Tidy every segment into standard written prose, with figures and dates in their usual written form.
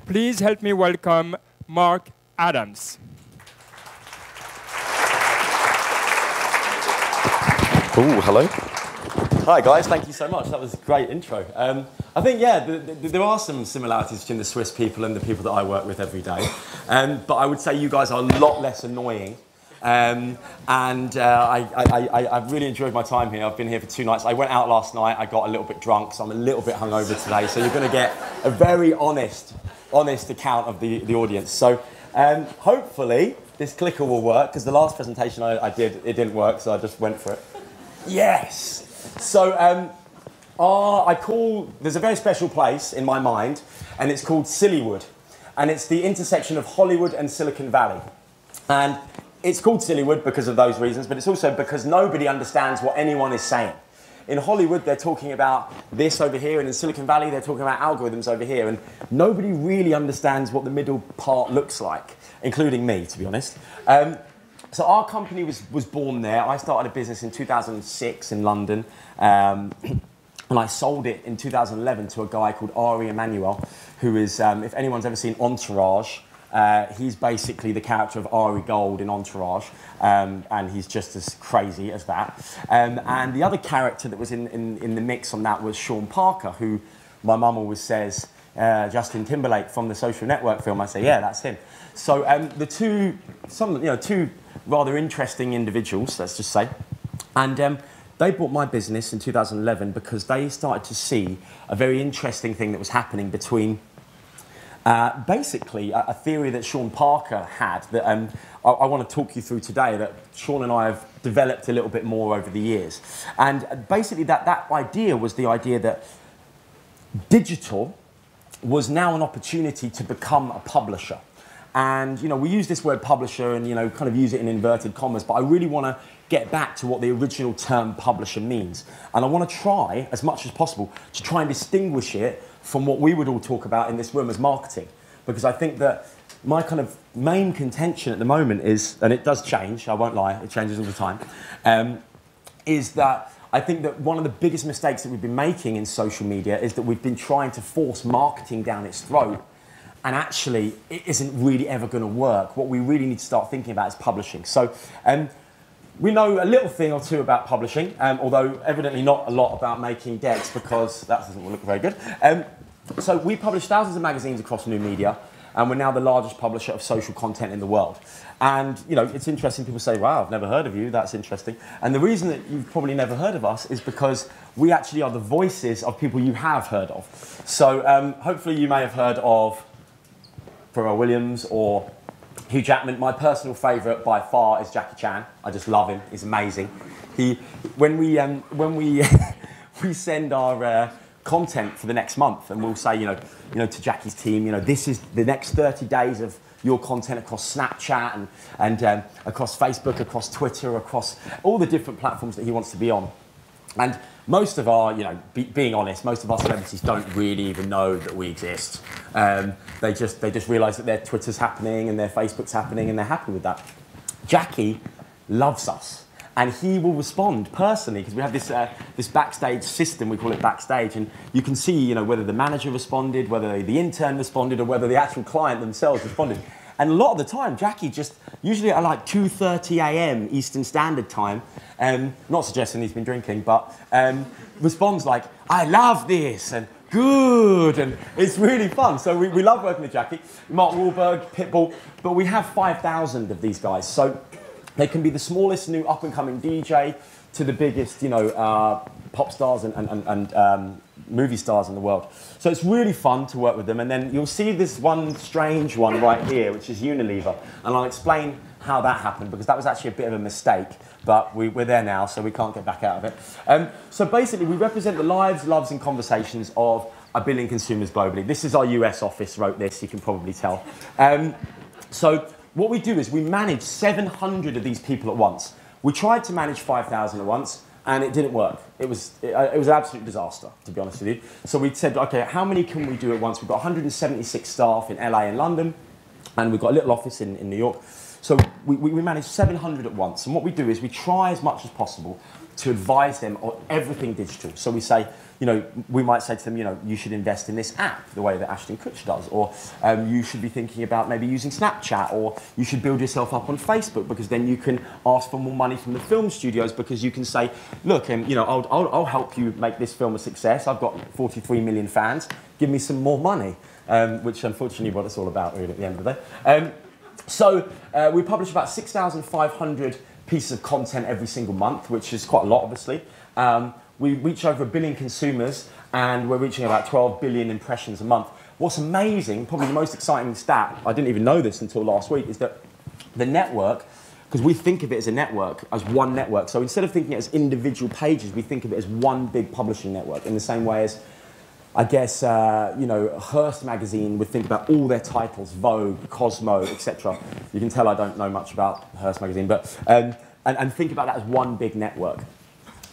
Please help me welcome Mark Adams. Oh, hello. Hi, guys. Thank you so much. That was a great intro. I think, yeah, there are some similarities between the Swiss people and the people that I work with every day. But I would say you guys are a lot less annoying. I've really enjoyed my time here. I've been here for 2 nights. I went out last night. I got a little bit drunk, so I'm a little bit hungover today. So you're going to get a very honest account of the audience. So hopefully this clicker will work, because the last presentation I did, it didn't work, so I just went for it. Yes! So there's a very special place in my mind, and it's called Sillywood. And it's the intersection of Hollywood and Silicon Valley. And it's called Sillywood because of those reasons, but it's also because nobody understands what anyone is saying. In Hollywood, they're talking about this over here, and in Silicon Valley, they're talking about algorithms over here, and nobody really understands what the middle part looks like, including me, to be honest. So our company was born there. I started a business in 2006 in London, and I sold it in 2011 to a guy called Ari Emanuel, who is, if anyone's ever seen Entourage, he's basically the character of Ari Gold in Entourage, and he's just as crazy as that. And the other character that was in the mix on that was Sean Parker, who my mum always says, Justin Timberlake from the Social Network film. I say, yeah, that's him. So the two rather interesting individuals, let's just say, and they bought my business in 2011 because they started to see a very interesting thing that was happening between basically a theory that Sean Parker had that I want to talk you through today, that Sean and I have developed a little bit more over the years. And basically that idea was the idea that digital was now an opportunity to become a publisher. And, you know, we use this word publisher and, you know, kind of use it in inverted commas, but I really want to get back to what the original term publisher means. And I want to try, as much as possible, to try and distinguish it from what we would all talk about in this room as marketing. Because I think that my kind of main contention at the moment is, and it does change, I won't lie, it changes all the time, is that I think that one of the biggest mistakes that we've been making in social media is that we've been trying to force marketing down its throat. And actually, it isn't really ever going to work. What we really need to start thinking about is publishing. So we know a little thing or two about publishing, although evidently not a lot about making decks, because that doesn't look very good. So we publish thousands of magazines across new media, and we're now the largest publisher of social content in the world. And, you know, it's interesting, people say, wow, I've never heard of you, that's interesting. And the reason that you've probably never heard of us is because we actually are the voices of people you have heard of. So hopefully you may have heard of Pharrell Williams or Hugh Jackman. My personal favourite by far is Jackie Chan. I just love him. He's amazing. When we send our content for the next month, and we'll say, you know, to Jackie's team, you know, this is the next 30 days of your content across Snapchat and across Facebook, across Twitter, across all the different platforms that he wants to be on. And most of our, you know, being honest, most of our celebrities don't really even know that we exist. They just realise that their Twitter's happening and their Facebook's happening, and they're happy with that. Jackie loves us, and he will respond personally, because we have this backstage system, we call it backstage, and you can see, you know, whether the manager responded, whether the intern responded, or whether the actual client themselves responded. And a lot of the time, Jackie just, usually at like 2:30 a.m. Eastern Standard Time, not suggesting he's been drinking, but responds like, I love this, and good, and it's really fun. So we love working with Jackie. Mark Wahlberg, Pitbull, but we have 5,000 of these guys. So they can be the smallest new up-and-coming DJ to the biggest, you know, pop stars and movie stars in the world. So it's really fun to work with them. And then you'll see this one strange one right here, which is Unilever. And I'll explain how that happened, because that was actually a bit of a mistake, but we're there now, so we can't get back out of it. So basically, we represent the lives, loves, and conversations of 1 billion consumers globally. This is our US office, wrote this, you can probably tell. So what we do is we manage 700 of these people at once. We tried to manage 5,000 at once, and it didn't work. It was an absolute disaster, to be honest with you. So we said, okay, how many can we do at once? We've got 176 staff in LA and London, and we've got a little office in New York. So we manage 700 at once. And what we do is we try as much as possible to advise them on everything digital. So we say, you know, we might say to them, you know, you should invest in this app the way that Ashton Kutcher does, or you should be thinking about maybe using Snapchat, or you should build yourself up on Facebook, because then you can ask for more money from the film studios, because you can say, look, you know, I'll help you make this film a success. I've got 43 million fans. Give me some more money, which unfortunately what it's all about really at the end of the day. So we publish about 6,500 pieces of content every single month, which is quite a lot, obviously. We reach over 1 billion consumers, and we're reaching about 12 billion impressions a month. What's amazing, probably the most exciting stat, I didn't even know this until last week, is that the network, because we think of it as a network, as one network. So instead of thinking it as individual pages, we think of it as one big publishing network, in the same way as, I guess, you know, Hearst magazine would think about all their titles, Vogue, Cosmo, etc. You can tell I don't know much about Hearst magazine, but, and think about that as one big network.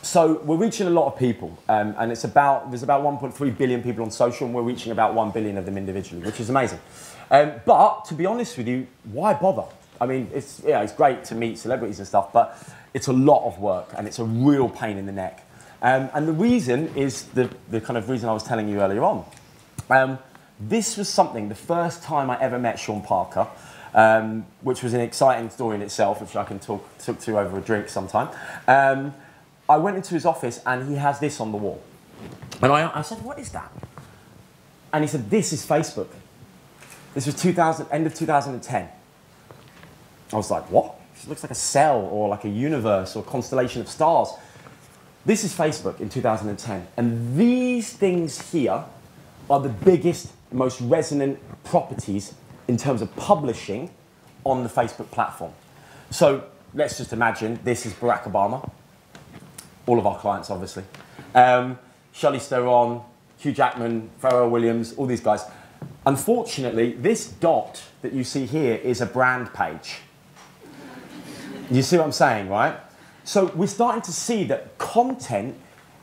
So we're reaching a lot of people, and there's about 1.3 billion people on social, and we're reaching about 1 billion of them individually, which is amazing. But to be honest with you, why bother? I mean, it's great to meet celebrities and stuff, but it's a lot of work, and it's a real pain in the neck. And the reason is the kind of reason I was telling you earlier on. This was something, the first time I ever met Sean Parker, which was an exciting story in itself, which I can talk to over a drink sometime. I went into his office, and he has this on the wall. And I said, what is that? And he said, this is Facebook. This was end of 2010. I was like, what? It looks like a cell, or like a universe, or constellation of stars. This is Facebook in 2010. And these things here are the biggest, most resonant properties in terms of publishing on the Facebook platform. So let's just imagine this is Barack Obama. All of our clients, obviously. Charlize Theron, Hugh Jackman, Pharrell Williams, all these guys. Unfortunately, this dot that you see here is a brand page. You see what I'm saying, right? So we're starting to see that content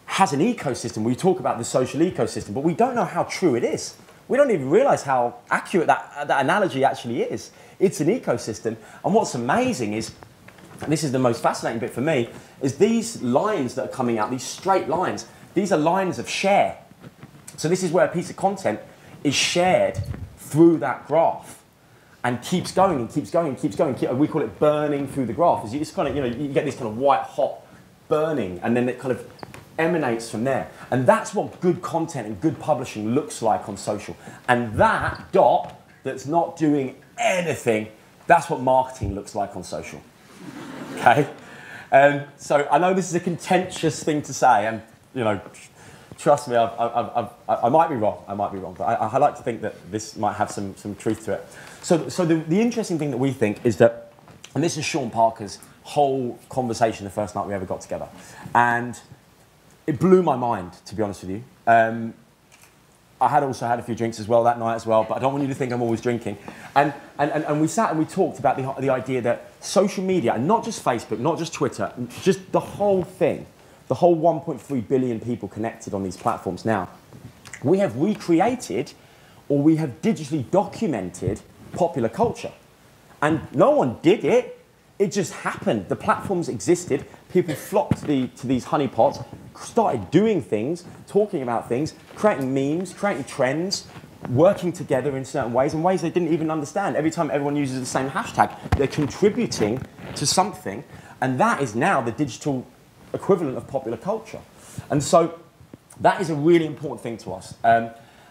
has an ecosystem. We talk about the social ecosystem, but we don't know how true it is. We don't even realize how accurate that analogy actually is. It's an ecosystem. And what's amazing is, and this is the most fascinating bit for me, is these lines that are coming out, these straight lines, these are lines of share. So this is where a piece of content is shared through that graph and keeps going and keeps going and keeps going. We call it burning through the graph. As you just kind of, you know, you get this kind of white hot burning, and then it kind of emanates from there. And that's what good content and good publishing looks like on social. And that dot that's not doing anything, that's what marketing looks like on social. Okay? So I know this is a contentious thing to say, and you know, trust me, I might be wrong, but I like to think that this might have some truth to it. So the interesting thing that we think is that, and this is Sean Parker's whole conversation the first night we ever got together, and it blew my mind, to be honest with you. I had also had a few drinks as well that night as well, but I don't want you to think I'm always drinking. And we sat and we talked about the idea that social media, and not just Facebook, not just Twitter, just the whole thing, the whole 1.3 billion people connected on these platforms now, we have recreated, or we have digitally documented popular culture. And no one did it. It just happened. The platforms existed. People flocked to these honeypots, started doing things, talking about things, creating memes, creating trends, working together in certain ways they didn't even understand. Every time everyone uses the same hashtag, they're contributing to something, and that is now the digital equivalent of popular culture. And so that is a really important thing to us.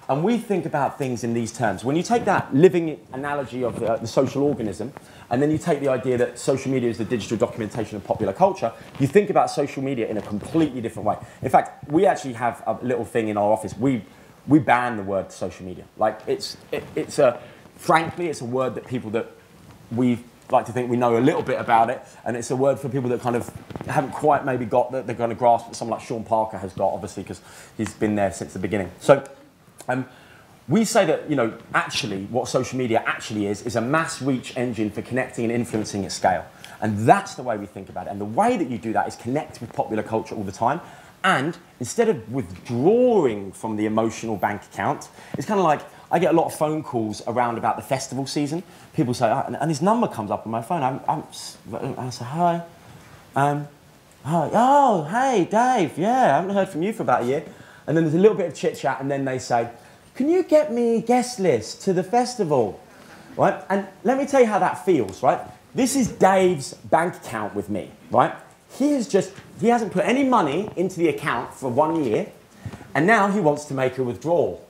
And we think about things in these terms. When you take that living analogy of the social organism, and then you take the idea that social media is the digital documentation of popular culture, you think about social media in a completely different way. In fact, we actually have a little thing in our office. We ban the word social media. Like, frankly, it's a word that people that we like to think we know a little bit about it, and it's a word for people that kind of haven't quite maybe got the kind of grasp that someone like Sean Parker has got, obviously, because he's been there since the beginning. So we say that, actually, what social media actually is a mass reach engine for connecting and influencing at scale. And that's the way we think about it. And the way that you do that is connect with popular culture all the time. And instead of withdrawing from the emotional bank account, it's kind of like, I get a lot of phone calls around about the festival season. People say, and his number comes up on my phone. I say, hi. Hi. Oh, hey, Dave. Yeah, I haven't heard from you for about a year. And then there's a little bit of chit-chat, and then they say, can you get me guest list to the festival? Right? And let me tell you how that feels, right? This is Dave's bank account with me, right? He hasn't put any money into the account for 1 year, and now he wants to make a withdrawal.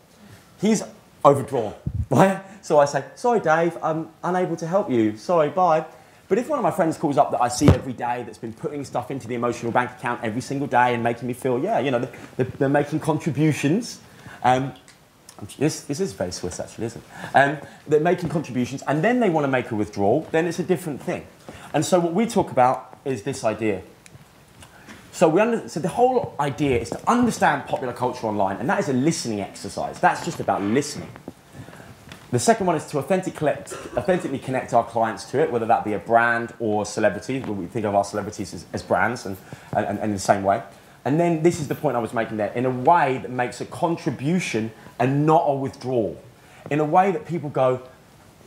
He's overdrawn, right? So I say, sorry, Dave, I'm unable to help you. Sorry, bye. But if one of my friends calls up that I see every day that's been putting stuff into the emotional bank account every single day and making me feel, they're making contributions. This is very Swiss, actually, isn't it? They're making contributions, and then they want to make a withdrawal, then it's a different thing. And so what we talk about is this idea. So the whole idea is to understand popular culture online, and that is a listening exercise. That's just about listening. The second one is to authentically connect our clients to it, whether that be a brand or a celebrity. We think of our celebrities as brands and in the same way. And then this is the point I was making there, in a way that makes a contribution and not a withdrawal. In a way that people go,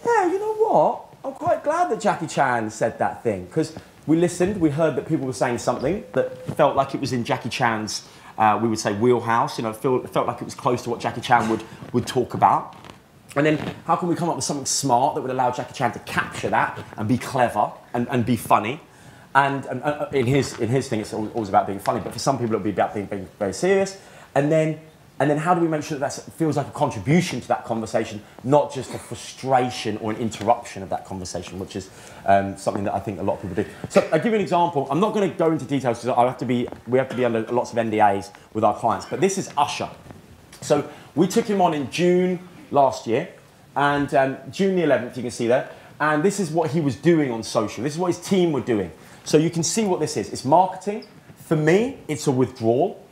yeah, you know what? I'm quite glad that Jackie Chan said that thing, because we listened, we heard that people were saying something that felt like it was in Jackie Chan's, we would say, wheelhouse. It felt like it was close to what Jackie Chan would talk about. And then how can we come up with something smart that would allow Jackie Chan to capture that and be clever and be funny? And in his thing, it's always about being funny, but for some people it'll be about being very serious. And then how do we make sure that feels like a contribution to that conversation, not just a frustration or an interruption of that conversation, which is something that I think a lot of people do. So I'll give you an example. I'm not going to go into details because we have to be under lots of NDAs with our clients, but this is Usher. So we took him on in June last year, and June the 11th, you can see there, and this is what he was doing on social. This is what his team were doing. So you can see what this is. It's marketing. For me, it's a withdrawal.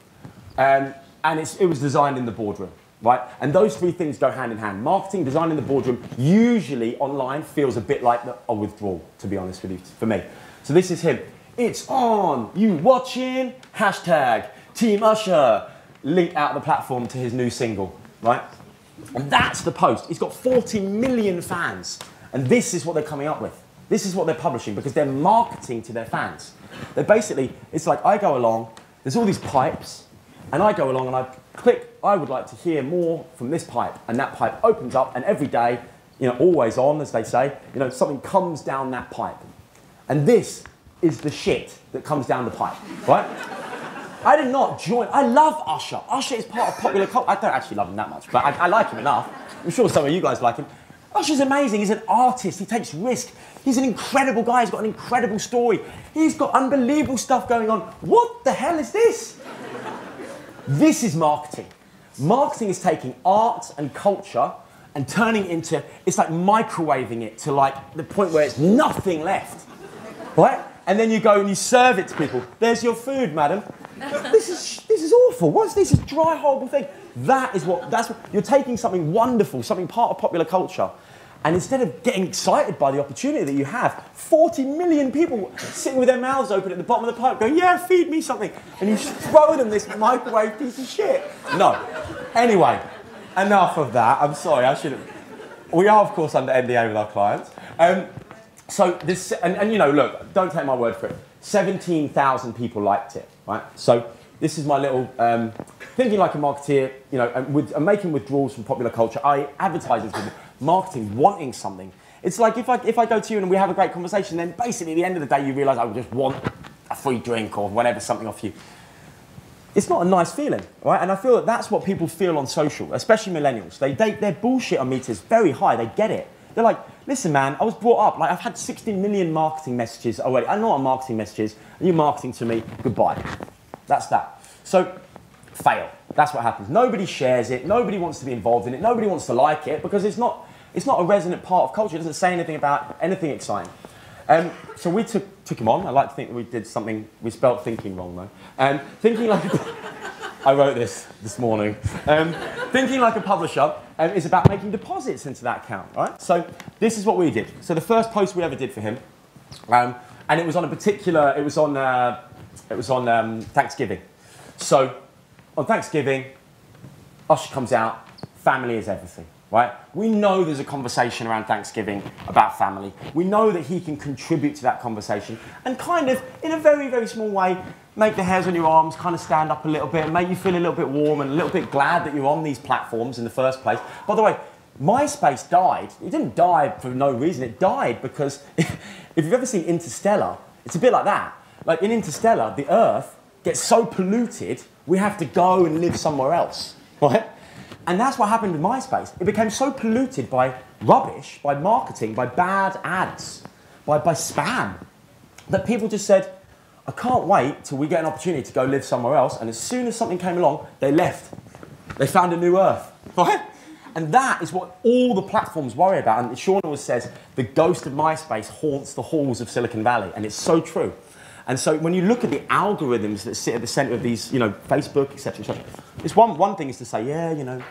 And it was designed in the boardroom, right? And those three things go hand in hand. Marketing, design in the boardroom, usually online feels a bit like a withdrawal, to be honest with you, for me. So this is him. It's on. You watching? Hashtag Team Usher. Link out the platform to his new single, right? And that's the post. He's got 40 million fans. And this is what they're coming up with. This is what they're publishing because they're marketing to their fans. They're basically, it's like I go along, there's all these pipes, and I go along and I click, I would like to hear more from this pipe. And that pipe opens up, and every day, always on, as they say, something comes down that pipe. And this is the shit that comes down the pipe, right? I did not join. I love Usher. Usher is part of popular culture. I don't actually love him that much, but I like him enough. I'm sure some of you guys like him. Usher's amazing. He's an artist. He takes risks. He's an incredible guy. He's got an incredible story. He's got unbelievable stuff going on. What the hell is this? This is marketing. Marketing is taking art and culture and turning it into, it's like microwaving it to like the point where it's nothing left, right? And then you go and you serve it to people. There's your food, madam. This is awful. What's this? This dry, horrible thing. That's what you're taking something wonderful, something part of popular culture, and instead of getting excited by the opportunity that you have, 40 million people sitting with their mouths open at the bottom of the pipe going, yeah, feed me something, and you just throw them this microwave piece of shit. No. Anyway, enough of that. I'm sorry, I shouldn't. We are, of course, under NDA with our clients. So this, and look, don't take my word for it. 17,000 people liked it, right? So this is my little, thinking like a marketeer, and making withdrawals from popular culture. I advertise this with marketing, wanting something. It's like if I go to you and we have a great conversation, then basically at the end of the day you realise I would just want a free drink or whatever, something off you. It's not a nice feeling, right? And I feel that that's what people feel on social, especially millennials. Their bullshit on meter is very high. They get it. They're like, listen, man, I was brought up, like I've had 16 million marketing messages already. I know what marketing messages, and you're marketing to me, goodbye. That's that. So, fail. That's what happens. Nobody shares it. Nobody wants to be involved in it. Nobody wants to like it because it's not a resonant part of culture. It doesn't say anything about anything exciting. So we took him on. I like to think that we did something, we spelt thinking wrong though. Thinking like, I wrote this morning. thinking like a publisher is about making deposits into that account, right? So this is what we did. So the first post we ever did for him, and it was on a particular, it was on Thanksgiving. So on Thanksgiving, Usher comes out, family is everything, right? We know there's a conversation around Thanksgiving about family. We know that he can contribute to that conversation and kind of, in a very, very small way, make the hairs on your arms kind of stand up a little bit and make you feel a little bit warm and a little bit glad that you're on these platforms in the first place. By the way, MySpace died. It didn't die for no reason. It died because if you've ever seen Interstellar, it's a bit like that. Like in Interstellar, the Earth gets so polluted, we have to go and live somewhere else, right? And that's what happened with MySpace. It became so polluted by rubbish, by marketing, by bad ads, by spam, that people just said, I can't wait till we get an opportunity to go live somewhere else. And as soon as something came along, they left. They found a new Earth, right? And that is what all the platforms worry about. And Sean always says, the ghost of MySpace haunts the halls of Silicon Valley. And it's so true. And so when you look at the algorithms that sit at the center of these, you know, Facebook, etc., it's one thing is to say, yeah, you know,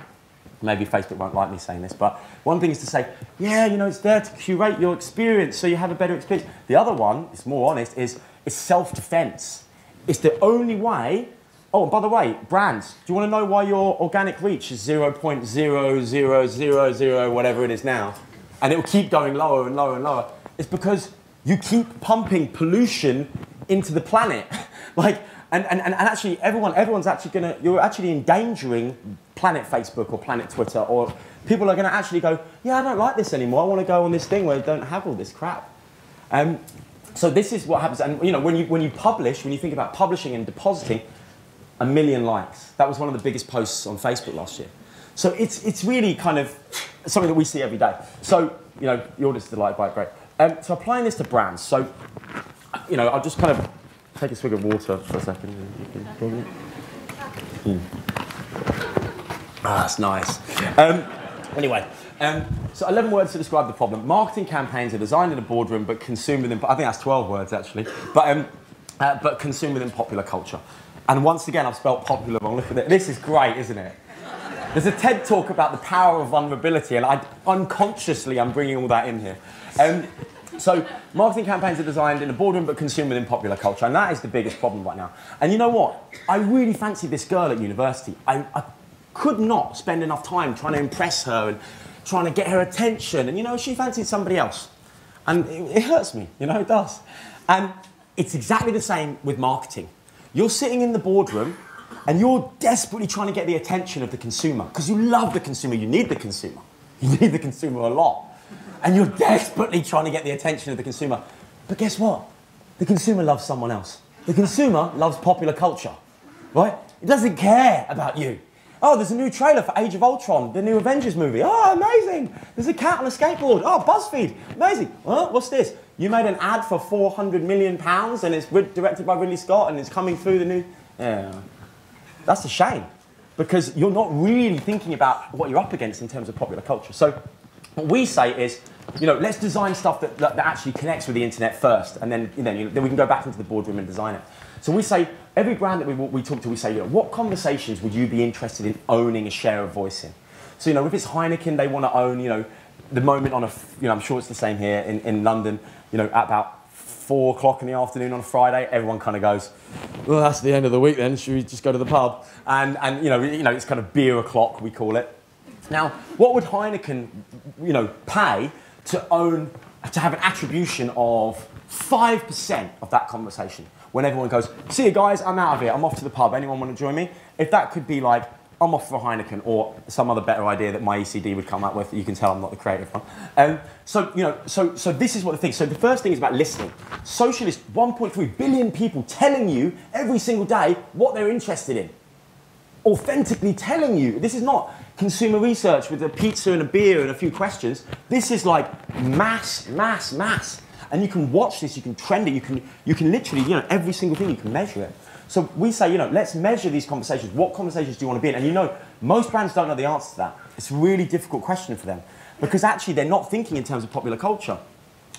maybe Facebook won't like me saying this, but one thing is to say, yeah, you know, it's there to curate your experience so you have a better experience. The other one, it's more honest, is self-defense. It's the only way. Oh, and by the way, brands, do you want to know why your organic reach is 0.0000 whatever it is now? And it will keep going lower and lower and lower. It's because you keep pumping pollution into the planet. Like, and actually everyone's actually you're actually endangering planet Facebook or planet Twitter, or people are gonna actually go, yeah, I don't like this anymore. I want to go on this thing where I don't have all this crap. So this is what happens. And you know, when you publish, when you think about publishing and depositing, 1 million likes. That was one of the biggest posts on Facebook last year. So it's really kind of something that we see every day. So, you know, you're just delighted by it, great. So applying this to brands. So, you know, I'll just kind of take a swig of water for a second. Ah, that's nice. Anyway, so 11 words to describe the problem. Marketing campaigns are designed in a boardroom, but consumed within, I think that's 12 words actually, but consumed within popular culture. And once again, I've spelled popular wrong. Look at it. This is great, isn't it? There's a TED talk about the power of vulnerability, and unconsciously I'm bringing all that in here. So marketing campaigns are designed in a boardroom but consumed within popular culture, and that is the biggest problem right now. And you know what? I really fancied this girl at university. I could not spend enough time trying to impress her and trying to get her attention, and you know, she fancied somebody else. And it hurts me, you know, it does. And it's exactly the same with marketing. You're sitting in the boardroom and you're desperately trying to get the attention of the consumer because you love the consumer, you need the consumer. You need the consumer a lot. And you're desperately trying to get the attention of the consumer. But guess what? The consumer loves someone else. The consumer loves popular culture, right? It doesn't care about you. Oh, there's a new trailer for Age of Ultron, the new Avengers movie. Oh, amazing. There's a cat on a skateboard. Oh, BuzzFeed. Amazing. Oh, what's this? You made an ad for £400 million and it's directed by Ridley Scott and it's coming through the new... Yeah. That's a shame because you're not really thinking about what you're up against in terms of popular culture. So what we say is, you know, let's design stuff that actually connects with the internet first, and then, then we can go back into the boardroom and design it. So we say, every brand that we talk to, we say, you know, what conversations would you be interested in owning a share of voice in? So, you know, if it's Heineken, they want to own, you know, the moment on a, you know, I'm sure it's the same here in London, you know, at about 4 o'clock in the afternoon on a Friday, everyone kind of goes, well, that's the end of the week then, should we just go to the pub? And you know, it's kind of beer o'clock, we call it. Now, what would Heineken, you know, pay to have an attribution of 5% of that conversation? When everyone goes, see you guys, I'm out of here, I'm off to the pub, anyone want to join me? If that could be like, I'm off for Heineken, or some other better idea that my ECD would come up with, you can tell I'm not the creative one. So, you know, so this is what the thing, so the first thing is about listening. Socialist, 1.3 billion people telling you every single day what they're interested in. Authentically telling you, this is not consumer research with a pizza and a beer and a few questions. This is like mass. And you can watch this, you can trend it, you can literally, you know, every single thing, you can measure it. So we say, you know, let's measure these conversations. What conversations do you want to be in? And you know, most brands don't know the answer to that. It's a really difficult question for them because actually they're not thinking in terms of popular culture.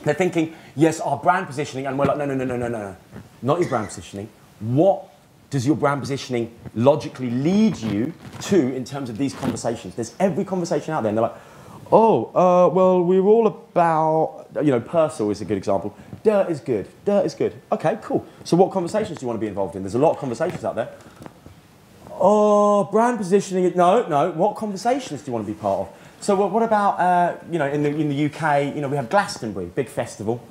They're thinking, yes, our brand positioning, and we're like, no. Not your brand positioning. What does your brand positioning logically lead you to in terms of these conversations? There's every conversation out there, and they're like, oh, well, we're all about, you know, Purcell is a good example. Dirt is good. Dirt is good. Okay, cool. So what conversations do you want to be involved in? There's a lot of conversations out there. Oh, brand positioning. No. What conversations do you want to be part of? So what about, you know, in the UK, you know, we have Glastonbury, big festival.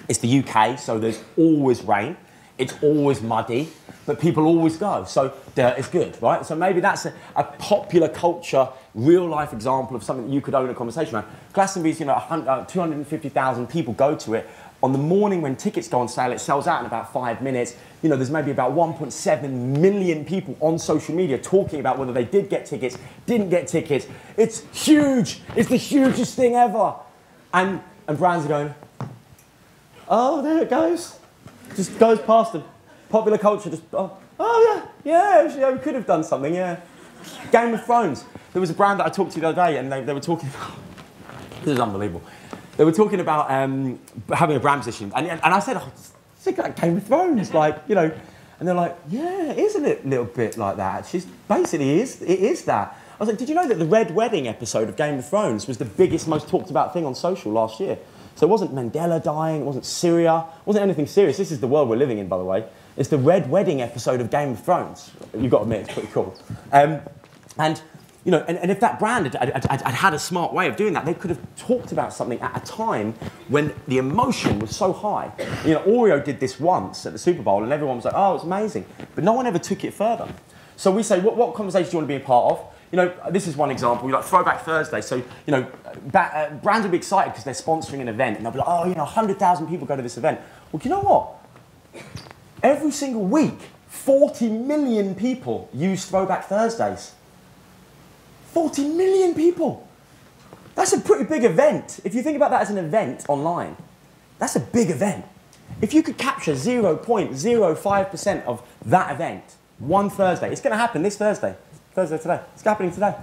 It's the UK, so there's always rain. It's always muddy, but people always go. So dirt is good, right? So maybe that's a popular culture, real life example of something that you could own a conversation around. Glastonbury's, you know, 250,000 people go to it. On the morning when tickets go on sale, it sells out in about 5 minutes. You know, there's maybe about 1.7 million people on social media talking about whether they did get tickets, didn't get tickets. It's huge. It's the hugest thing ever. And brands are going, oh, there it goes. Just goes past them. Popular culture just, oh yeah, we could have done something, yeah. Game of Thrones. There was a brand that I talked to the other day, and they were talking about, this is unbelievable. They were talking about having a brand position, and I said, oh, think like Game of Thrones, like, you know, and they're like, yeah, isn't it a little bit like that? She's basically it is that. I was like, did you know that the Red Wedding episode of Game of Thrones was the biggest, most talked about thing on social last year? So it wasn't Mandela dying, it wasn't Syria, it wasn't anything serious. This is the world we're living in, by the way. It's the Red Wedding episode of Game of Thrones. You've got to admit, it's pretty cool. And, you know, and if that brand had a smart way of doing that, they could have talked about something at a time when the emotion was so high. You know, Oreo did this once at the Super Bowl, and everyone was like, oh, it's amazing. But no one ever took it further. So we say, what conversation do you want to be a part of? You know, this is one example, like Throwback Thursday. So, you know, brands will be excited because they're sponsoring an event, and they'll be like, oh, you know, 100,000 people go to this event. Well, do you know what? Every single week, 40 million people use Throwback Thursdays. 40 million people. That's a pretty big event. If you think about that as an event online, that's a big event. If you could capture 0.05% of that event, one Thursday, it's going to happen this Thursday. Today. It's happening today.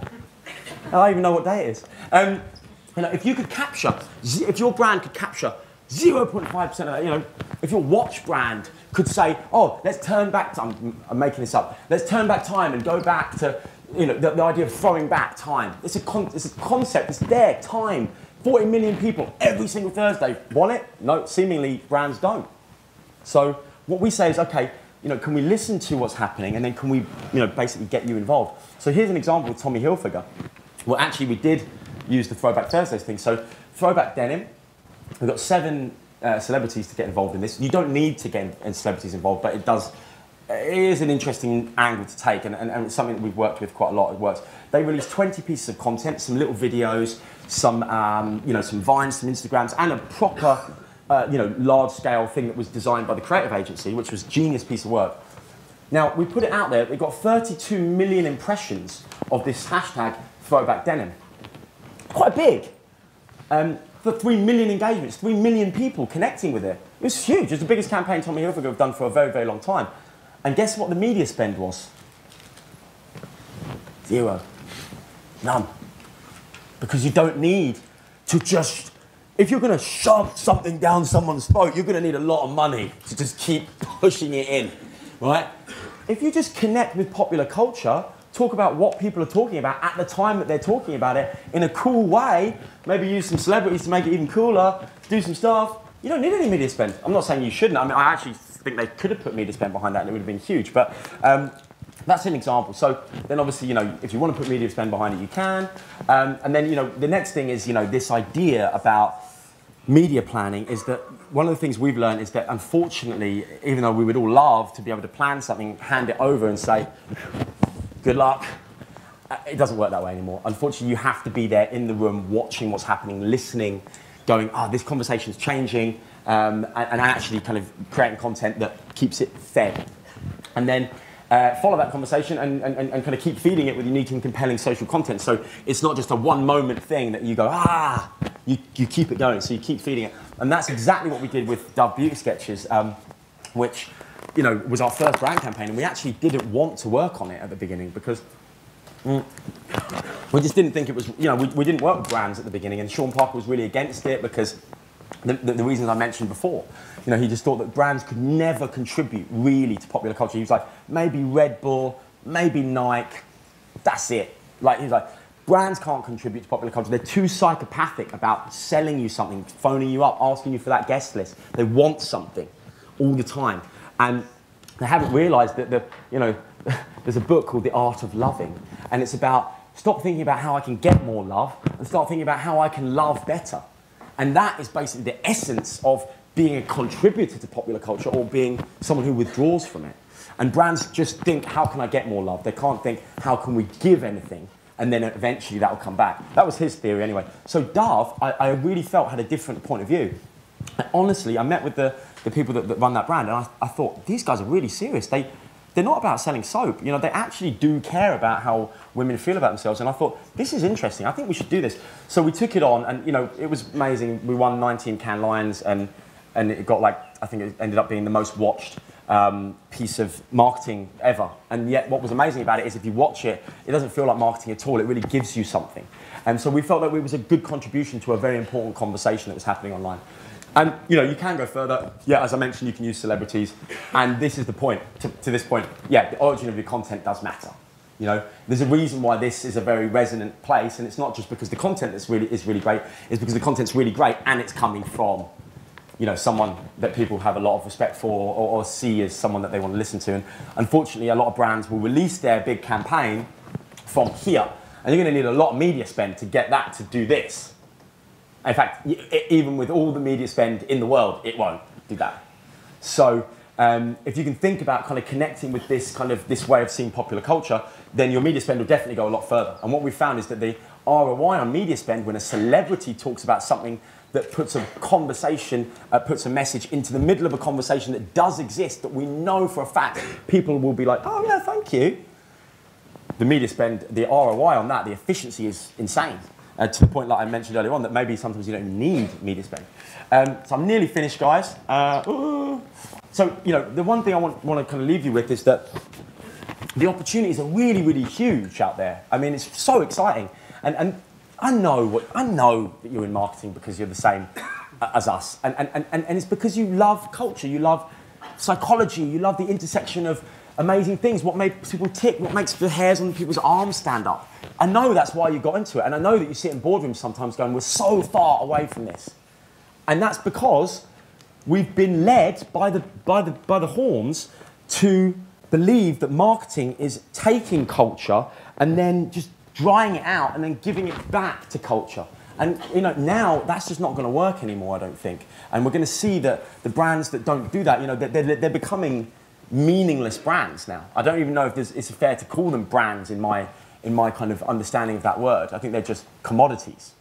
I don't even know what day it is. You know, if you could capture, if your brand could capture 0.5% of that, you know, if your watch brand could say, oh, let's turn back time, I'm making this up, let's turn back time and go back to, you know, the idea of throwing back time. It's a concept, it's there, time. 40 million people every single Thursday want it? No, seemingly brands don't. So what we say is, okay, you know, can we listen to what's happening, and then can we, you know, basically get you involved? So here's an example with Tommy Hilfiger. Well, actually, we did use the Throwback Thursdays thing. So Throwback Denim, we've got 7 celebrities to get involved in this. You don't need to get celebrities involved, but it is an interesting angle to take, and it's something that we've worked with quite a lot. It works. They released 20 pieces of content, some little videos, some, you know, some Vines, some Instagrams, and a proper, you know, large-scale thing that was designed by the creative agency, which was a genius piece of work. Now, we put it out there. It got 32 million impressions of this hashtag Throwback Denim. Quite big. For 3 million engagements, 3 million people connecting with it. It was huge. It was the biggest campaign Tommy Hilfiger have done for a very, very long time. And guess what the media spend was? 0. None. Because you don't need to just... If you're going to shove something down someone's throat, you're going to need a lot of money to just keep pushing it in, right? If you just connect with popular culture, talk about what people are talking about at the time that they're talking about it in a cool way, maybe use some celebrities to make it even cooler, do some stuff, you don't need any media spend. I'm not saying you shouldn't. I mean, I actually think they could have put media spend behind that and it would have been huge, but that's an example. So then obviously, you know, if you want to put media spend behind it, you can. And then, you know, the next thing is, you know, this idea about media planning is that one of the things we've learned is that unfortunately, even though we would all love to be able to plan something, hand it over and say, good luck, it doesn't work that way anymore. Unfortunately, you have to be there in the room, watching what's happening, listening, going, oh, this conversation's changing, and actually kind of creating content that keeps it fed. And then follow that conversation and kind of keep feeding it with unique and compelling social content. So it's not just a one moment thing that you go, you keep it going, so you keep feeding it. And that's exactly what we did with Dove Beauty Sketches, which, you know, was our first brand campaign, and we actually didn't want to work on it at the beginning because we just didn't think it was, you know, we didn't work with brands at the beginning, and Sean Parker was really against it because the reasons I mentioned before. You know, he just thought that brands could never contribute really to popular culture. He was like, maybe Red Bull, maybe Nike, that's it. Like, he was like, brands can't contribute to popular culture. They're too psychopathic about selling you something, phoning you up, asking you for that guest list. They want something all the time. And they haven't realized that, you know, there's a book called The Art of Loving, and it's about stop thinking about how I can get more love and start thinking about how I can love better. And that is basically the essence of being a contributor to popular culture or being someone who withdraws from it. And brands just think, how can I get more love? They can't think, how can we give anything? And then eventually that will come back. That was his theory anyway. So Dove, I really felt had a different point of view. And honestly, I met with the people that run that brand, and I thought, these guys are really serious. They're not about selling soap. You know, they actually do care about how women feel about themselves. And I thought, this is interesting. I think we should do this. So we took it on, and you know, it was amazing. We won 19 Cannes Lions, and it got like, I think it ended up being the most watched piece of marketing ever. And yet, what was amazing about it is if you watch it, it doesn't feel like marketing at all. It really gives you something. And so we felt that it was a good contribution to a very important conversation that was happening online. And you know, you can go further. Yeah, as I mentioned, you can use celebrities. And this is the point, to this point, yeah, the origin of your content does matter. You know, there's a reason why this is a very resonant place, and it's not just because the content is really great, it's because the content's really great and it's coming from, you know, someone that people have a lot of respect for or see as someone that they want to listen to. And unfortunately, a lot of brands will release their big campaign from here, and you're going to need a lot of media spend to get that to do this. In fact, even with all the media spend in the world, it won't do that. So if you can think about kind of connecting with this way of seeing popular culture, then your media spend will definitely go a lot further. And what we found is that the ROI on media spend, when a celebrity talks about something that puts a conversation, puts a message into the middle of a conversation that does exist, that we know for a fact, people will be like, oh yeah, thank you. The media spend, the ROI on that, the efficiency is insane. To the point, like I mentioned earlier on, that maybe sometimes you don't need media spend. So I'm nearly finished, guys. So, you know, the one thing I want to kind of leave you with is that the opportunities are really, really huge out there. I mean, it's so exciting. And I know that you're in marketing because you're the same as us. And it's because you love culture, you love psychology, you love the intersection of amazing things, what makes people tick, what makes the hairs on people's arms stand up. I know that's why you got into it, and I know that you sit in boardrooms sometimes going, we're so far away from this. And that's because we've been led by the horns to believe that marketing is taking culture and then just drying it out and then giving it back to culture. And you know, now that's just not going to work anymore, I don't think. And we're going to see that the brands that don't do that, you know, they're becoming meaningless brands now. I don't even know if it's fair to call them brands in my kind of understanding of that word. I think they're just commodities.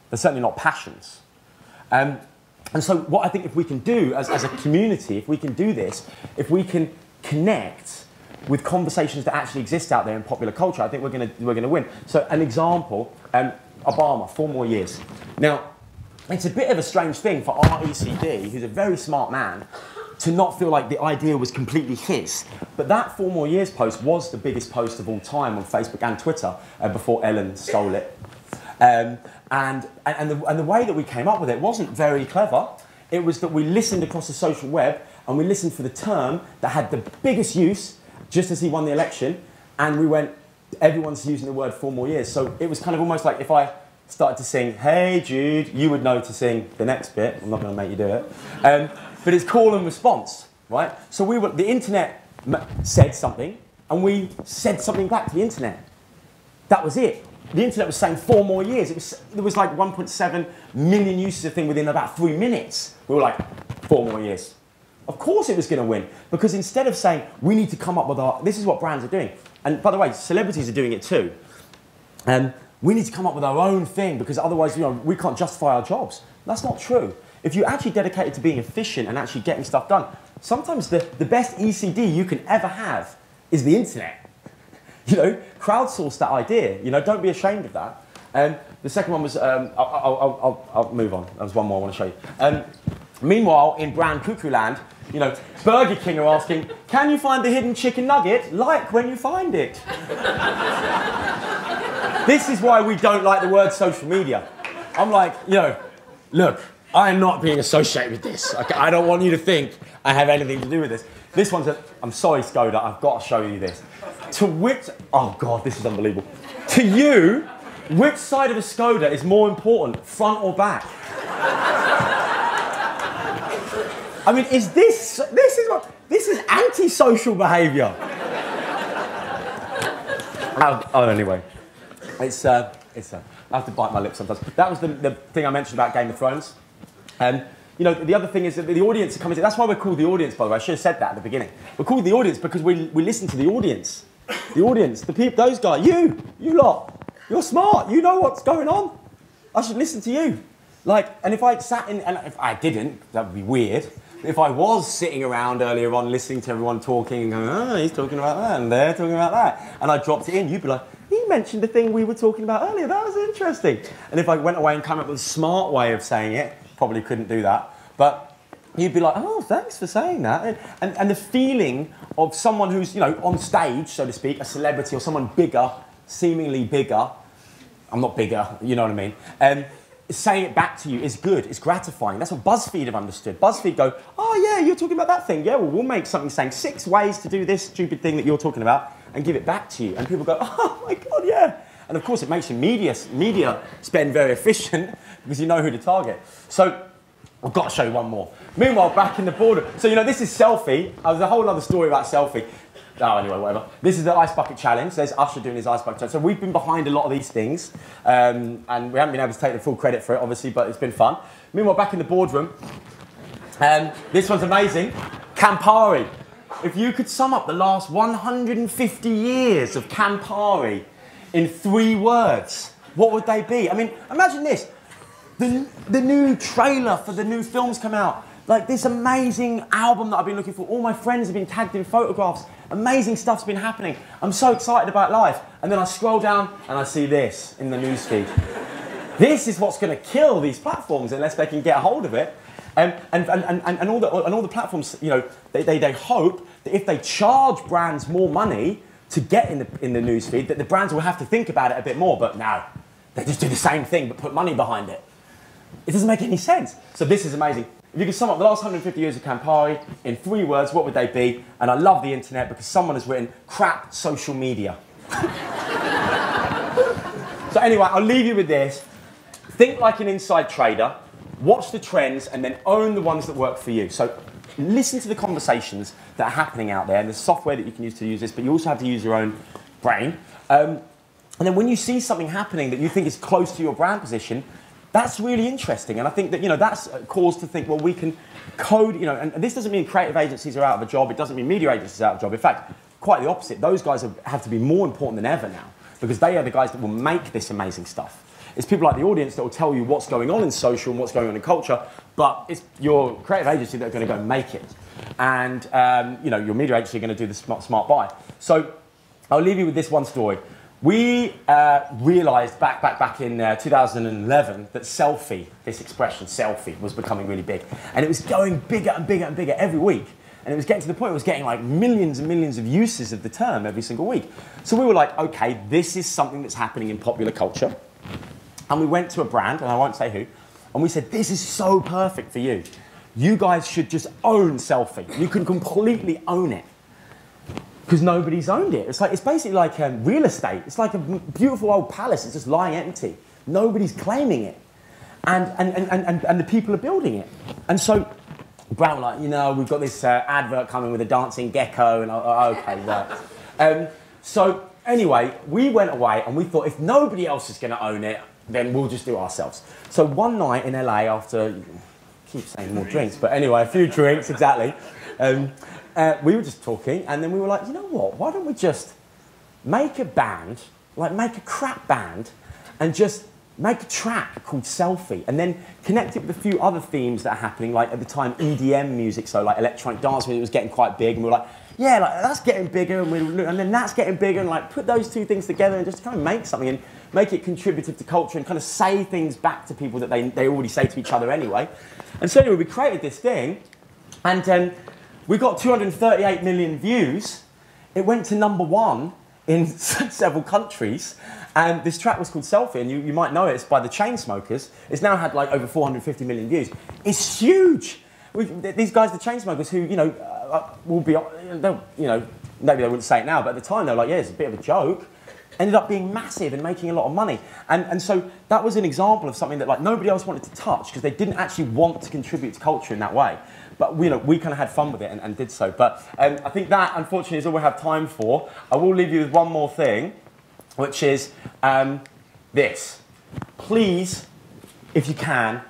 They're certainly not passions. And so what I think if we can do as a community, if we can do this, if we can connect with conversations that actually exist out there in popular culture, I think we're gonna win. So an example, Obama, 4 more years. Now, it's a bit of a strange thing for our ECD, who's a very smart man, to not feel like the idea was completely his. But that 4 more years post was the biggest post of all time on Facebook and Twitter before Ellen stole it. And the way that we came up with it wasn't very clever. It was that we listened across the social web and we listened for the term that had the biggest use just as he won the election, and we went, everyone's using the word 4 more years. So it was kind of almost like if I started to sing, hey Jude, you would know to sing the next bit. I'm not going to make you do it. But it's call and response, right? So the internet said something, and we said something back to the internet. That was it. The internet was saying 4 more years. There was like 1.7 million uses of thing within about 3 minutes. We were like, 4 more years. Of course it was going to win, because instead of saying, we need to come up with this is what brands are doing. And by the way, celebrities are doing it too. We need to come up with our own thing, because otherwise, you know, we can't justify our jobs. That's not true. If you're actually dedicated to being efficient and actually getting stuff done, sometimes the best ECD you can ever have is the internet. You know, crowdsource that idea. You know, don't be ashamed of that. The second one was, I'll move on. There was one more I want to show you. Meanwhile, in brand cuckoo land, you know, Burger King are asking, can you find the hidden chicken nugget? Like when you find it. This is why we don't like the word social media. I'm like, you know, look, I am not being associated with this. Okay, I don't want you to think I have anything to do with this. This one's I'm sorry, Skoda, I've got to show you this. To which, oh God, this is unbelievable. To you, which side of a Skoda is more important, front or back? I mean, this is antisocial behaviour. Anyway, I have to bite my lip sometimes. That was the thing I mentioned about Game of Thrones. You know, the other thing is that the audience are coming to, that's why we're called The Audience, by the way. I should have said that at the beginning. We're called The Audience because we listen to the audience. The audience, the people, those guys, you lot, you're smart, you know what's going on. I should listen to you. Like, and if I sat in, and if I didn't, that would be weird. If I was sitting around earlier on listening to everyone talking and going, oh, he's talking about that and they're talking about that, and I dropped it in, you'd be like, he mentioned the thing we were talking about earlier, that was interesting. And if I went away and came up with a smart way of saying it, probably couldn't do that, but you'd be like, oh, thanks for saying that. And the feeling of someone who's, you know, on stage, so to speak, a celebrity or someone bigger, seemingly bigger, I'm not bigger, you know what I mean, saying it back to you is good, it's gratifying. That's what BuzzFeed have understood. BuzzFeed go, oh yeah, you're talking about that thing. Yeah, well, we'll make something saying 6 ways to do this stupid thing that you're talking about and give it back to you. And people go, oh my God, yeah. And of course, it makes your media spend very efficient because you know who to target. So I've got to show you one more. Meanwhile, back in the border. So, you know, this is Selfie. There's a whole other story about Selfie. Oh, anyway, whatever. This is the Ice Bucket Challenge. There's Usher doing his Ice Bucket Challenge. So we've been behind a lot of these things, and we haven't been able to take the full credit for it, obviously, but it's been fun. Meanwhile, back in the boardroom, this one's amazing. Campari. If you could sum up the last 150 years of Campari in 3 words, what would they be? I mean, imagine this. The new trailer for the new film's come out. Like this amazing album that I've been looking for. All my friends have been tagged in photographs. Amazing stuff's been happening. I'm so excited about life. And then I scroll down and I see this in the newsfeed. This is what's going to kill these platforms unless they can get a hold of it. And all the platforms, you know, they hope that if they charge brands more money to get in the newsfeed, that the brands will have to think about it a bit more. But no, they just do the same thing but put money behind it. It doesn't make any sense. So this is amazing. If you could sum up the last 150 years of Campari in 3 words, what would they be? And I love the internet because someone has written crap social media. So anyway, I'll leave you with this. Think like an inside trader, watch the trends, and then own the ones that work for you. So listen to the conversations that are happening out there, and there's software that you can use to use this, but you also have to use your own brain. And then when you see something happening that you think is close to your brand position, that's really interesting, and I think that, you know, that's a cause to think, well, we can code, you know, and this doesn't mean creative agencies are out of a job, it doesn't mean media agencies are out of a job. In fact, quite the opposite. Those guys have to be more important than ever now, because they are the guys that will make this amazing stuff. It's people like The Audience that will tell you what's going on in social and what's going on in culture, but it's your creative agency that are going to go make it. And, you know, your media agency are going to do the smart buy. So I'll leave you with this one story. We realised back in 2011 that selfie, this expression, selfie, was becoming really big. And it was going bigger and bigger and bigger every week. And it was getting to the point where it was getting like millions and millions of uses of the term every single week. So we were like, okay, this is something that's happening in popular culture. And we went to a brand, and I won't say who, and we said, this is so perfect for you. You guys should just own selfie. You can completely own it. Because nobody's owned it. It's basically like real estate. It's like a beautiful old palace. It's just lying empty. Nobody's claiming it. And the people are building it. And so Brown were like, you know, we've got this advert coming with a dancing gecko. And okay, right. So anyway, we went away and we thought, if nobody else is going to own it, then we'll just do it ourselves. So one night in LA after, I keep saying more drinks, but anyway, a few drinks, exactly. We were just talking, and then we were like, you know what, why don't we just make a band, like make a crap band, and just make a track called Selfie, and then connect it with a few other themes that are happening, like at the time EDM music, so like electronic dance music was getting quite big, and we were like, yeah, like that's getting bigger, and then that's getting bigger, and like put those two things together and just kind of make something, and make it contributive to culture, and kind of say things back to people that they already say to each other anyway. And so anyway, we created this thing, and we got 238 million views. It went to #1 in several countries. And this track was called Selfie, and you might know it. It's by the Chainsmokers. It's now had like over 450 million views. It's huge. These guys, the Chainsmokers, who will be, maybe they wouldn't say it now, but at the time they were like, yeah, it's a bit of a joke. Ended up being massive and making a lot of money. And so that was an example of something that like nobody else wanted to touch because they didn't actually want to contribute to culture in that way. But we kind of had fun with it and did so. But I think that, unfortunately, is all we have time for. I will leave you with one more thing, which is this. Please, if you can,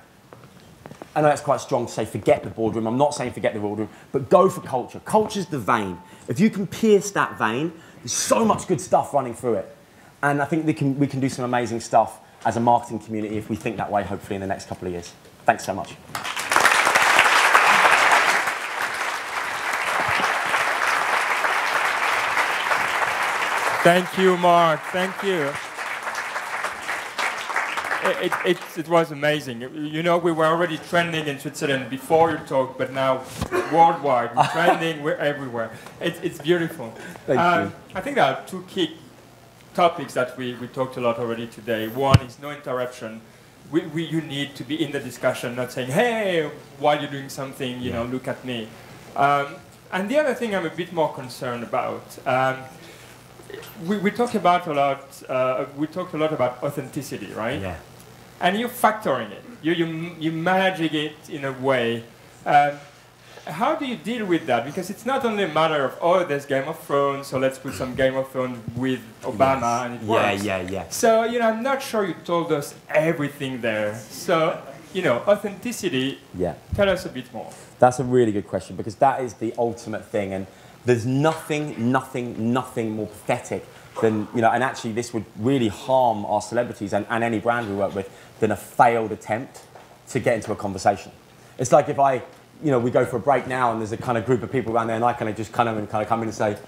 I know that's quite strong to say forget the boardroom. I'm not saying forget the boardroom, but go for culture. Culture's the vein. If you can pierce that vein, there's so much good stuff running through it. And I think we can do some amazing stuff as a marketing community if we think that way, hopefully, in the next couple of years. Thanks so much. Thank you, Mark. Thank you. It was amazing. You know, we were already trending in Switzerland before you talked, but now worldwide, we're trending, we're everywhere. It's beautiful. Thank you. I think there are two key topics that we talked a lot already today. One is no interruption. You need to be in the discussion, not saying, hey, while you're doing something, you know, look at me. And the other thing I'm a bit more concerned about, we talked about a lot about authenticity, right? Yeah. And you're factoring it. You're managing it in a way. How do you deal with that? Because it's not only a matter of, oh, there's Game of Thrones, so let's put some Game of Thrones with Obama and it works. Yeah. So, you know, I'm not sure you told us everything there. So, you know, authenticity, tell us a bit more. That's a really good question because that is the ultimate thing. And there's nothing more pathetic than, you know, and actually this would really harm our celebrities and any brand we work with than a failed attempt to get into a conversation. It's like if we go for a break now and there's a kind of group of people around there and I kind of just come in and say,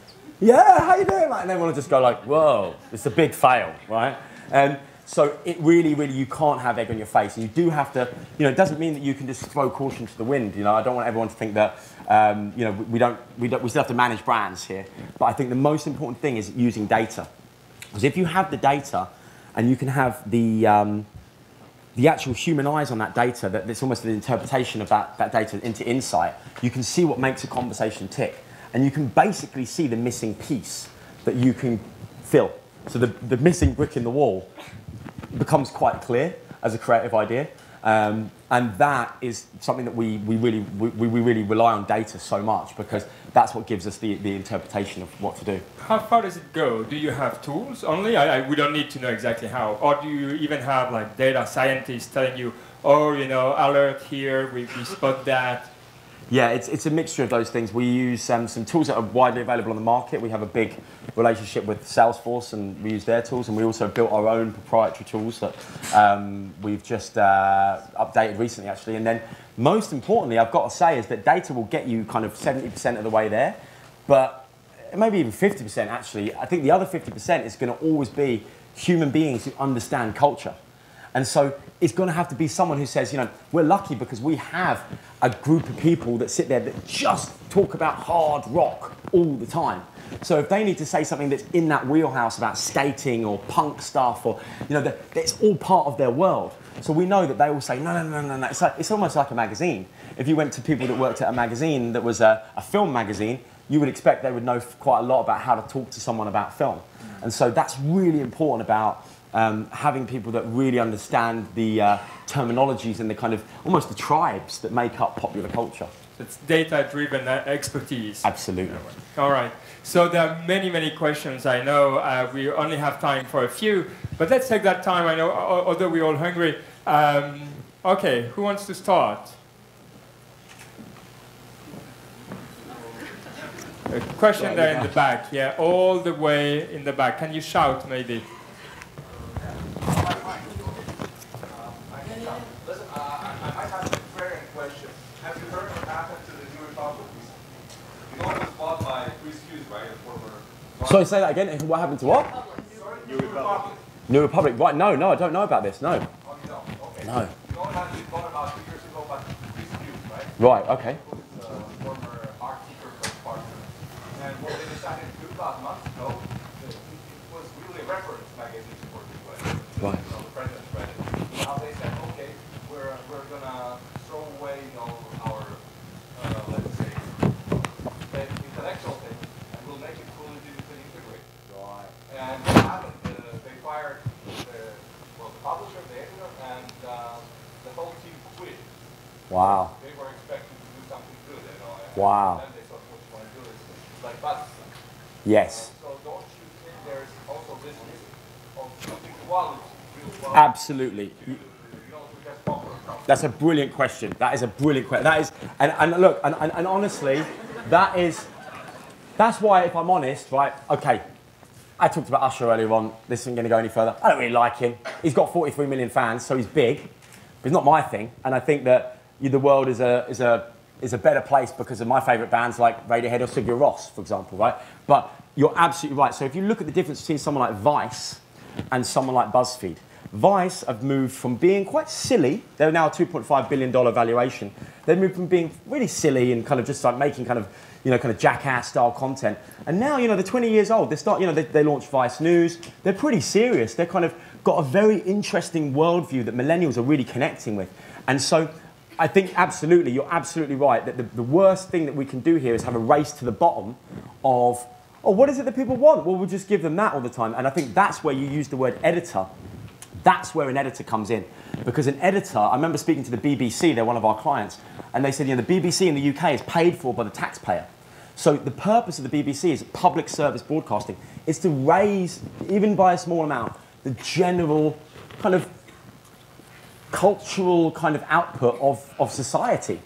yeah, how you doing? And they want to just go like, whoa, it's a big fail, right? And so it really, you can't have egg on your face. And you do have to, you know, it doesn't mean that you can just throw caution to the wind. You know, I don't want everyone to think that, you know, we still have to manage brands here. But I think the most important thing is using data. Because if you have the data and you can have the actual human eyes on that data, that's almost an interpretation of that data into insight, you can see what makes a conversation tick. And you can basically see the missing piece that you can fill. So the missing brick in the wall becomes quite clear as a creative idea. And that is something that we really rely on data so much because that's what gives us the interpretation of what to do. How far does it go? Do you have tools only? We don't need to know exactly how. Or do you even have like data scientists telling you, oh, you know, alert here, we spot that? Yeah, it's a mixture of those things. We use some tools that are widely available on the market. We have a big relationship with Salesforce and we use their tools, and we also built our own proprietary tools that we've just updated recently, actually. And then most importantly, I've got to say, is that data will get you kind of 70% of the way there, but maybe even 50% actually. I think the other 50% is going to always be human beings who understand culture. And so it's going to have to be someone who says, you know, we're lucky because we have a group of people that sit there that just talk about hard rock all the time. So if they need to say something that's in that wheelhouse about skating or punk stuff, or, you know, it's all part of their world. So we know that they will say, no. It's almost like a magazine. If you went to people that worked at a magazine that was a film magazine, you would expect they would know quite a lot about how to talk to someone about film. And so that's really important about having people that really understand the terminologies and the kind of almost the tribes that make up popular culture. It's data-driven expertise. Absolutely. All right. So there are many questions. I know we only have time for a few, but let's take that time. I know, although we're all hungry. Okay, who wants to start? A question there in the back. Yeah, all the way in the back. Can you shout, maybe? Listen, I might have a very question. Have you heard what happened to the New Republic? You know it was bought by Chris Hughes, right? Sorry, say that again. What happened to what? New Republic. New Republic. Right, no, I don't know about this, no. Oh, you don't? Okay. No. You know it had been bought about 2 years ago by Chris Hughes, right? Right, okay. Former art teacher for partner. And what they decided to do about months ago, Wow. They were expecting to do something good, you know. Wow. And then they thought, what you want to do is like bad stuff. Yes. So don't you think there's also this risk of losing quality, real quality? Absolutely. You know, to just popular stuff. That's a brilliant question. That is a brilliant question. That is, and look, and honestly, that's why, if I'm honest, right, okay, I talked about Usher earlier on. This isn't going to go any further. I don't really like him. He's got 43 million fans, so he's big, but it's not my thing. And I think that the world is a better place because of my favourite bands like Radiohead or Sigur Rós, for example, right? But you're absolutely right. So if you look at the difference between someone like Vice and someone like BuzzFeed, Vice have moved from being quite silly. They're now a $2.5 billion valuation. They've moved from being really silly and kind of just like making kind of jackass style content. And now, they're 20 years old. They launched Vice News. They're pretty serious. They're kind of got a very interesting worldview that millennials are really connecting with. And so I think absolutely, you're absolutely right that the worst thing that we can do here is have a race to the bottom of, oh, what is it that people want? Well, we'll just give them that all the time. And I think that's where you use the word editor. That's where an editor comes in. Because an editor, I remember speaking to the BBC, they're one of our clients, and they said, the BBC in the UK is paid for by the taxpayer. So the purpose of the BBC is public service broadcasting, is to raise, even by a small amount, the general kind of cultural kind of output of society.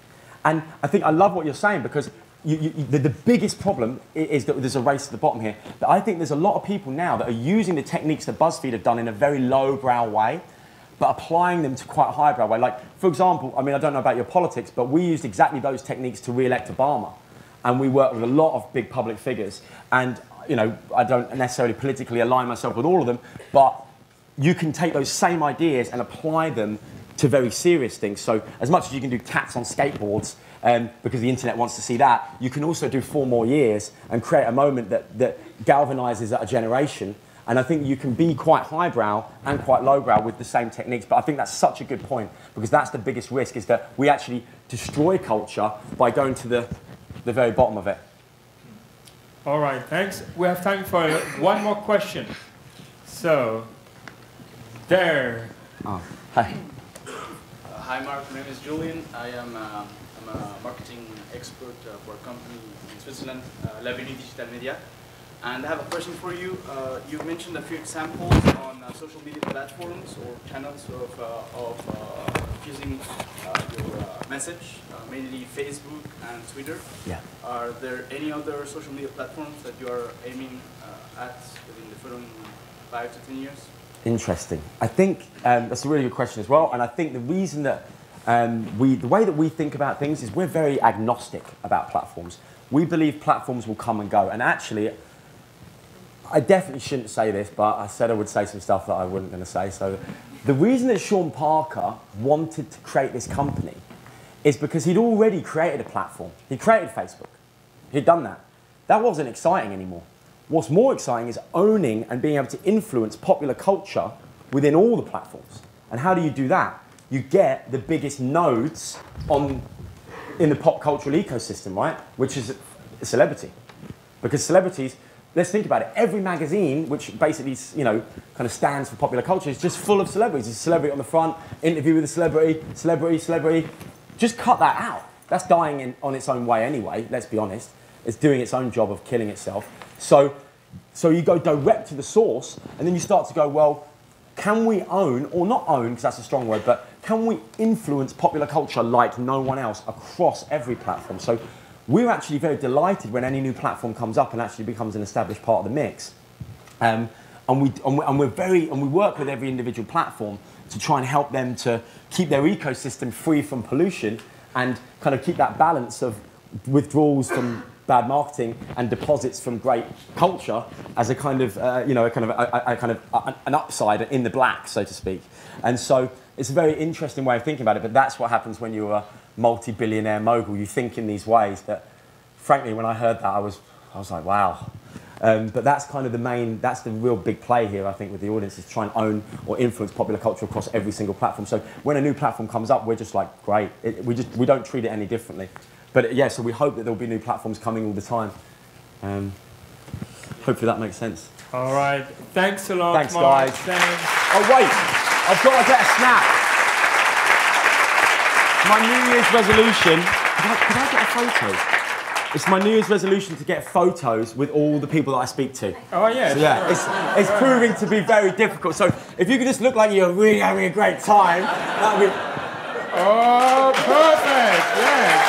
And I think I love what you're saying because the biggest problem is that there's a race to the bottom here. But I think there's a lot of people now that are using the techniques that BuzzFeed have done in a very lowbrow way, but applying them to quite a highbrow way. Like, for example, I mean, I don't know about your politics, but we used exactly those techniques to re-elect Obama. And we work with a lot of big public figures. And, I don't necessarily politically align myself with all of them, but you can take those same ideas and apply them to very serious things. So as much as you can do cats on skateboards, because the internet wants to see that, you can also do 4 more years and create a moment that galvanizes a generation. And I think you can be quite highbrow and quite lowbrow with the same techniques. But I think that's such a good point, because that's the biggest risk, is that we actually destroy culture by going to the very bottom of it. All right, thanks. We have time for one more question. So, there. Oh, hi. Hi, Mark. My name is Julian. I'm a marketing expert for a company in Switzerland, L'Avenue Digital Media. And I have a question for you. You mentioned a few examples on social media platforms or channels of using your message, mainly Facebook and Twitter. Yeah. Are there any other social media platforms that you are aiming at within the following 5 to 10 years? Interesting. I think that's a really good question as well. And I think the reason that the way that we think about things is we're very agnostic about platforms. We believe platforms will come and go. And actually, I definitely shouldn't say this, but I said I would say some stuff that I wasn't going to say. So the reason that Sean Parker wanted to create this company is because he'd already created a platform. He created Facebook. He'd done that. That wasn't exciting anymore. What's more exciting is owning and being able to influence popular culture within all the platforms. And how do you do that? You get the biggest nodes in the pop cultural ecosystem, right? Which is a celebrity. Because celebrities, let's think about it. Every magazine, which basically, kind of stands for popular culture, is just full of celebrities. There's a celebrity on the front, interview with a celebrity, celebrity. Just cut that out. That's dying on its own way anyway, let's be honest. It's doing its own job of killing itself. So you go direct to the source, and then you start to go, well, can we own, or not own, because that's a strong word, but can we influence popular culture like no one else across every platform? So we're actually very delighted when any new platform comes up and actually becomes an established part of the mix. And we work with every individual platform to try and help them to keep their ecosystem free from pollution and kind of keep that balance of withdrawals from bad marketing and deposits from great culture as a kind of, an upside in the black, so to speak. And so it's a very interesting way of thinking about it, but that's what happens when you're a multi-billionaire mogul. You think in these ways that, frankly, when I heard that, I was like, wow. But that's kind of that's the real big play here, I think, with the audience, is try and own or influence popular culture across every single platform. So when a new platform comes up, we're just like, great. We don't treat it any differently. But yeah, so we hope that there'll be new platforms coming all the time. Hopefully that makes sense. All right. Thanks a lot, Thanks, Mark. guys. Thanks. Oh, wait. I've got to get a snap. My New Year's resolution. Could I get a photo? It's my New Year's resolution to get photos with all the people that I speak to. Oh yeah. So, yeah, sure. it's proving to be very difficult. So if you could just look like you're really having a great time, that would be. Oh, perfect. Yes.